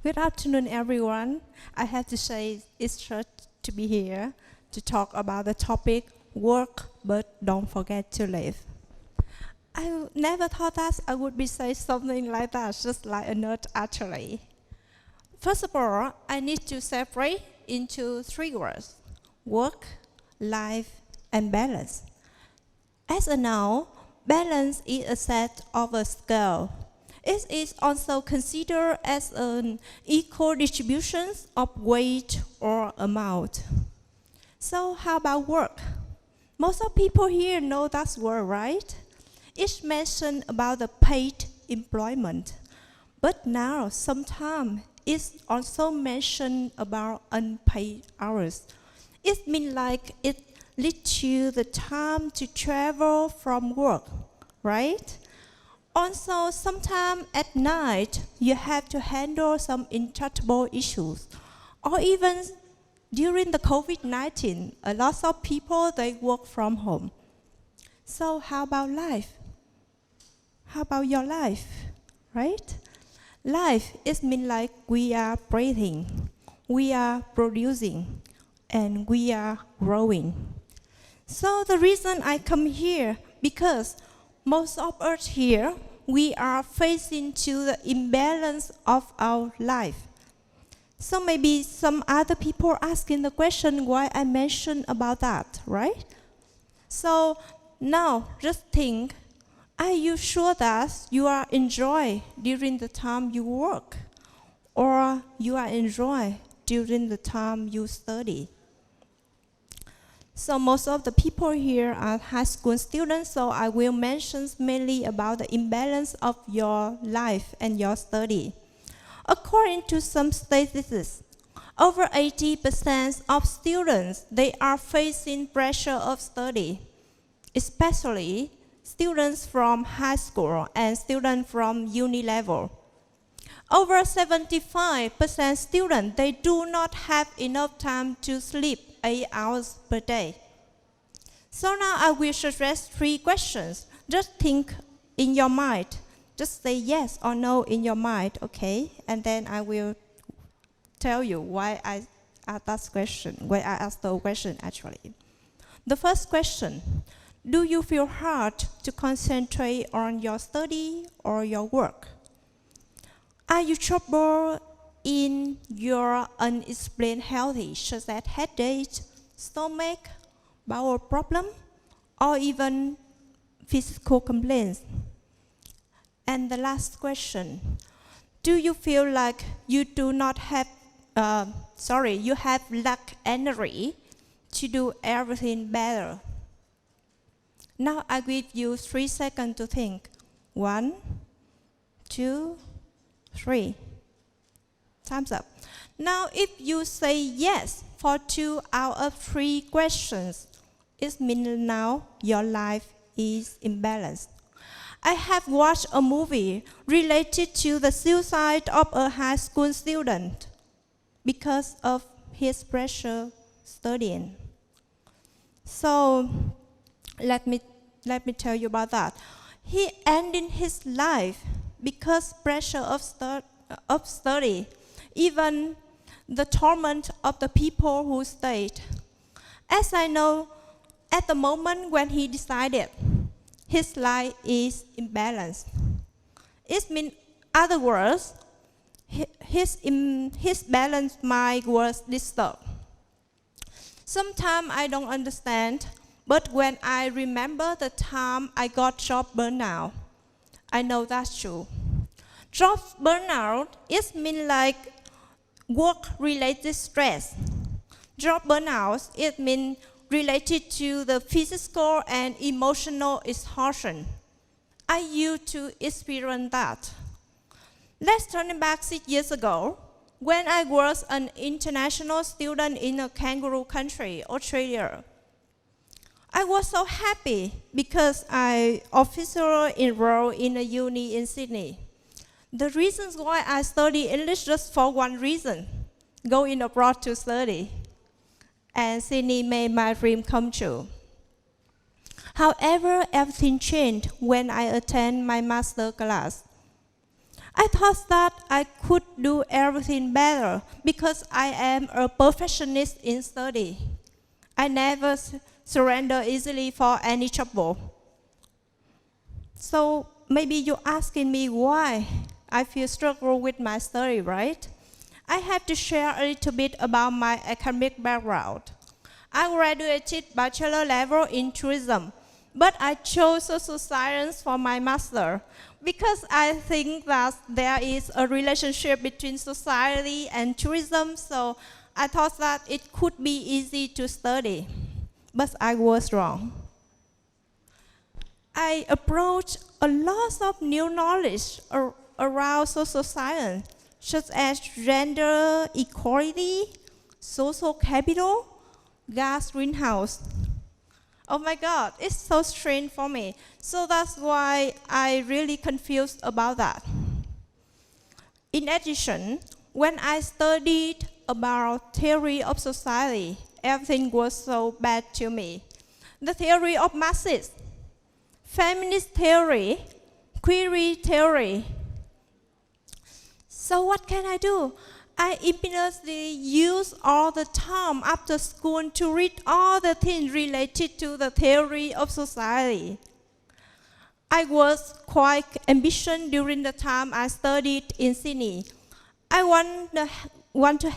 Good afternoon, everyone. I have to say it's great to be here to talk about the topic work, but don't forget to live. I never thought that I would be saying something like that, just like a nerd actually. First of all, I need to separate into three words: work, life, and balance. As a noun, balance is a set of a scale. It is also considered as an equal distribution of weight or amount. So how about work? Most of people here know that word, right? It's mentioned about the paid employment. But now, sometimes, it's also mentioned about unpaid hours. It means like it leads you the time to travel from work, right? Also, sometimes at night, you have to handle some intractable issues. Or even during the COVID-19, a lot of people, they work from home. So how about life? How about your life, right? Life is mean like we are breathing, we are producing, and we are growing. So the reason I come here, because most of us here, we are facing to the imbalance of our life. So maybe some other people asking the question why I mentioned about that, right? So now just think, are you sure that you are enjoy during the time you work? Or you are enjoy during the time you study? So most of the people here are high school students, so I will mention mainly about the imbalance of your life and your study. According to some statistics, over 80% of students, they are facing pressure of study, especially students from high school and students from uni level. Over 75% students, they do not have enough time to sleep 8 hours per day. So now I will suggest 3 questions. Just think in your mind. Just say yes or no in your mind, okay? And then I will tell you why I asked that question, why I asked the question actually. The first question, do you feel hard to concentrate on your study or your work? Are you troubled in your unexplained health, such as headache, stomach, bowel problem, or even physical complaints? And the last question, do you feel like you do not have, you have lack energy to do everything better? Now I give you 3 seconds to think. 1, 2, 3. Time's up. Now, if you say yes for 2 out of 3 questions, it means now your life is imbalanced. I have watched a movie related to the suicide of a high school student because of his pressure studying. So, let me tell you about that. He ended his life because pressure of study, even the torment of the people who stayed. As I know, at the moment when he decided, his life is imbalanced. It means, other words, his balanced mind was disturbed. Sometimes I don't understand, but when I remember the time I got job burnout, I know that's true. Job burnout, it means like work-related stress. Job burnout, it means related to the physical and emotional exhaustion. I used to experience that. Let's turn back 6 years ago, when I was an international student in a kangaroo country, Australia. I was so happy because I officially enrolled in a uni in Sydney. The reasons why I study English just for one reason, going abroad to study. And Sydney made my dream come true. However, everything changed when I attended my master class. I thought that I could do everything better because I am a perfectionist in study. I never surrender easily for any trouble. So maybe you're asking me why I feel struggle with my study, right? I have to share a little bit about my academic background. I graduated bachelor level in tourism, but I chose social science for my master because I think that there is a relationship between society and tourism, so I thought that it could be easy to study, but I was wrong. I approached a lot of new knowledge around social science, such as gender equality, social capital, gas greenhouse. Oh my God, it's so strange for me. So that's why I really confused about that. In addition, when I studied about theory of society, everything was so bad to me. The theory of masses, feminist theory, queer theory. So what can I do? I immediately use all the time after school to read all the things related to the theory of society. I was quite ambitious during the time I studied in Sydney. I want to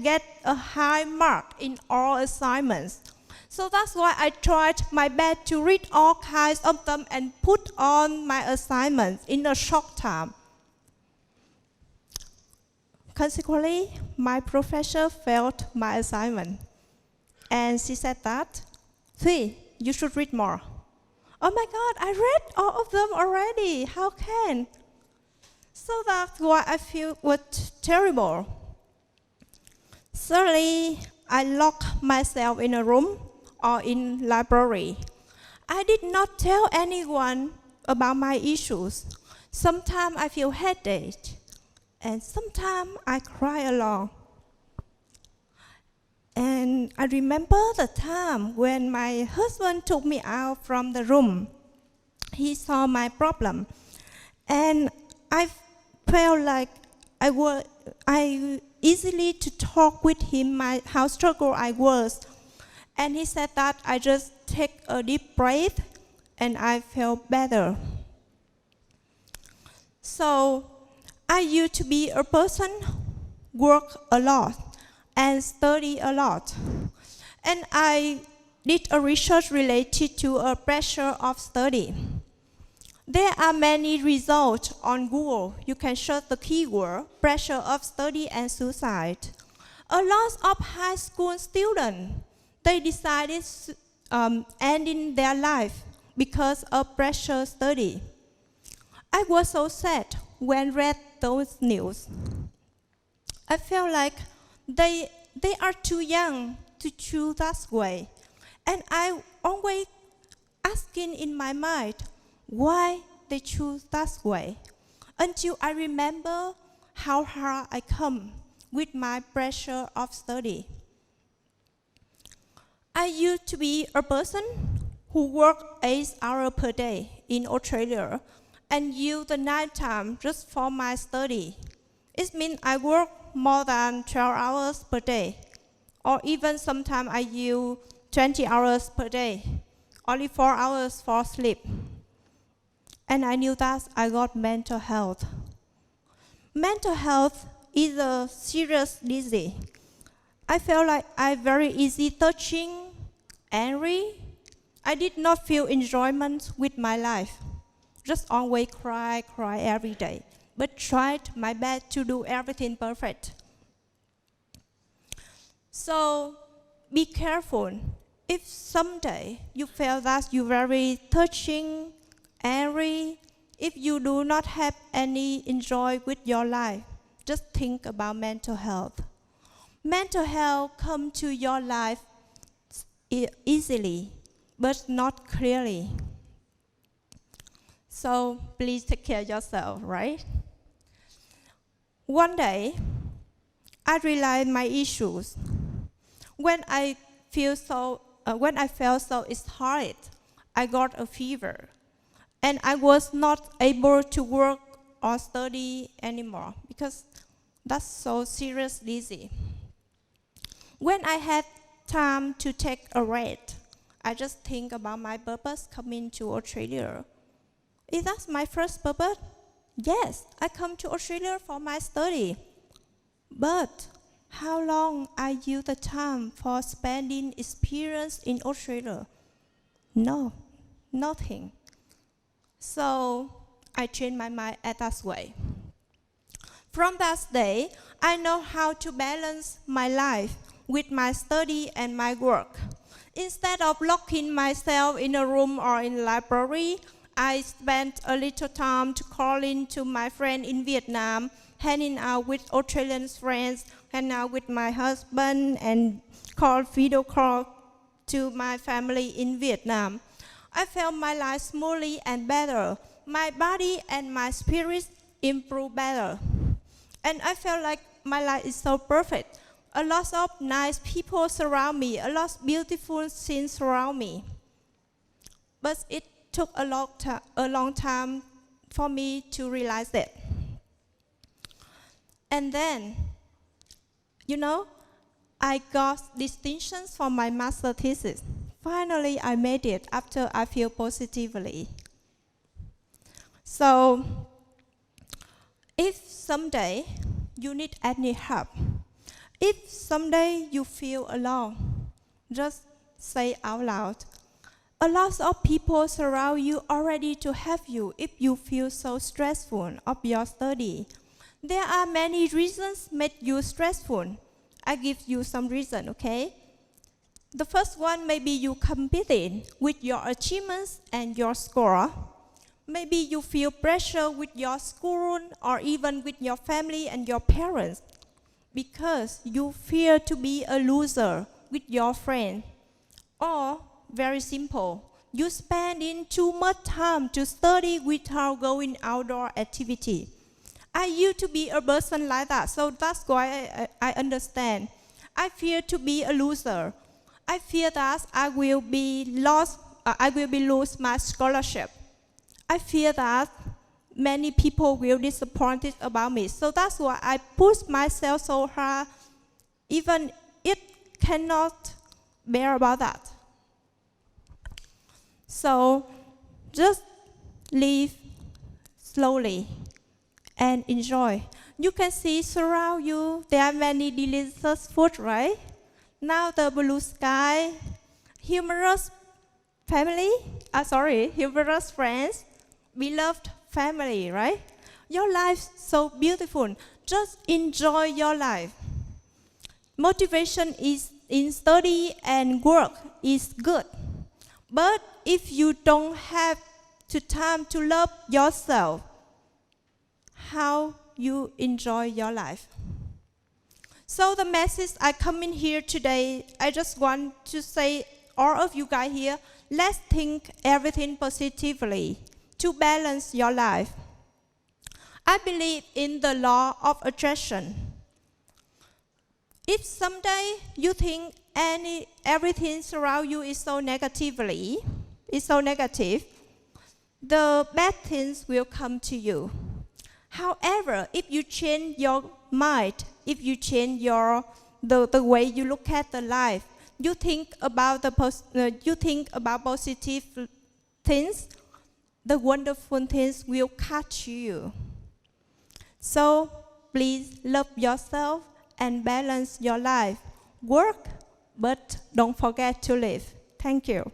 get a high mark in all assignments. So that's why I tried my best to read all kinds of them and put on my assignments in a short time. Consequently, my professor failed my assignment. And she said that, Thuy, you should read more. Oh my God, I read all of them already. How can? So that's why I feel was terrible. Thirdly, I locked myself in a room or in library. I did not tell anyone about my issues. Sometimes I feel headache. And sometimes I cry alone. And I remember the time when my husband took me out from the room. He saw my problem. And I felt like I easily to talk with him how struggle I was. And he said that I just take a deep breath and I felt better. So I used to be a person work a lot and study a lot. And I did a research related to a pressure of study. There are many results on Google. You can search the keyword pressure of study and suicide. A lot of high school students, they decided ending their life because of pressure study. I was so sad when read those news. I felt like they are too young to choose that way. And I always asking in my mind why they choose that way. Until I remember how hard I come with my pressure of study. I used to be a person who worked 8 hours per day in Australia and use the night time just for my study. It means I work more than 12 hours per day, or even sometimes I use 20 hours per day, only 4 hours for sleep. And I knew that I got mental health. Mental health is a serious disease. I felt like I very easy touching, angry. I did not feel enjoyment with my life. Just always cry every day, but tried my best to do everything perfect. So be careful. If someday you feel that you're very touching, angry, if you do not have any enjoy with your life, just think about mental health. Mental health comes to your life easily, but not clearly. So please take care of yourself, right? One day, I realized my issues. When I felt so exhausted, I got a fever, and I was not able to work or study anymore because that's so serious busy. When I had time to take a rest, I just think about my purpose coming to Australia. Is that my first purpose? Yes, I come to Australia for my study. But how long I use the time for spending experience in Australia? No, nothing. So I changed my mind at that way. From that day, I know how to balance my life with my study and my work. Instead of locking myself in a room or in a library, I spent a little time to calling to my friend in Vietnam, hanging out with Australian friends, hanging out with my husband, and video call to my family in Vietnam. I felt my life smoothly and better. My body and my spirit improved better. And I felt like my life is so perfect. A lot of nice people surround me, a lot of beautiful things surround me. But it took a long time for me to realize that. And then, I got distinctions for my master thesis. Finally, I made it after I feel positively. So, if someday you need any help, if someday you feel alone, just say out loud. A lot of people surround you already to help you if you feel so stressful of your study. There are many reasons make you stressful. I give you some reasons, okay? The first one, maybe you competing with your achievements and your score. Maybe you feel pressure with your school or even with your family and your parents because you fear to be a loser with your friend. Or, very simple, you spending too much time to study without going outdoor activity. I used to be a person like that, so that's why I understand. I fear to be a loser. I fear that I will be lose my scholarship. I fear that many people will be disappointed about me. So that's why I push myself so hard, even it cannot bear about that. So just live slowly and enjoy. You can see surround you, there are many delicious food, right? Now the blue sky, humorous humorous friends, beloved family, right? Your life so beautiful. Just enjoy your life. Motivation is in study and work is good. But if you don't have the time to love yourself, how you enjoy your life? So the message I come in here today, I just want to say, all of you guys here, let's think everything positively to balance your life. I believe in the law of attraction. If someday you think everything around you is so negative, the bad things will come to you. However, if you change your mind, if you change the way you look at the life, you think about positive things, the wonderful things will catch you. So please love yourself and balance your life. Work, but don't forget to live. Thank you.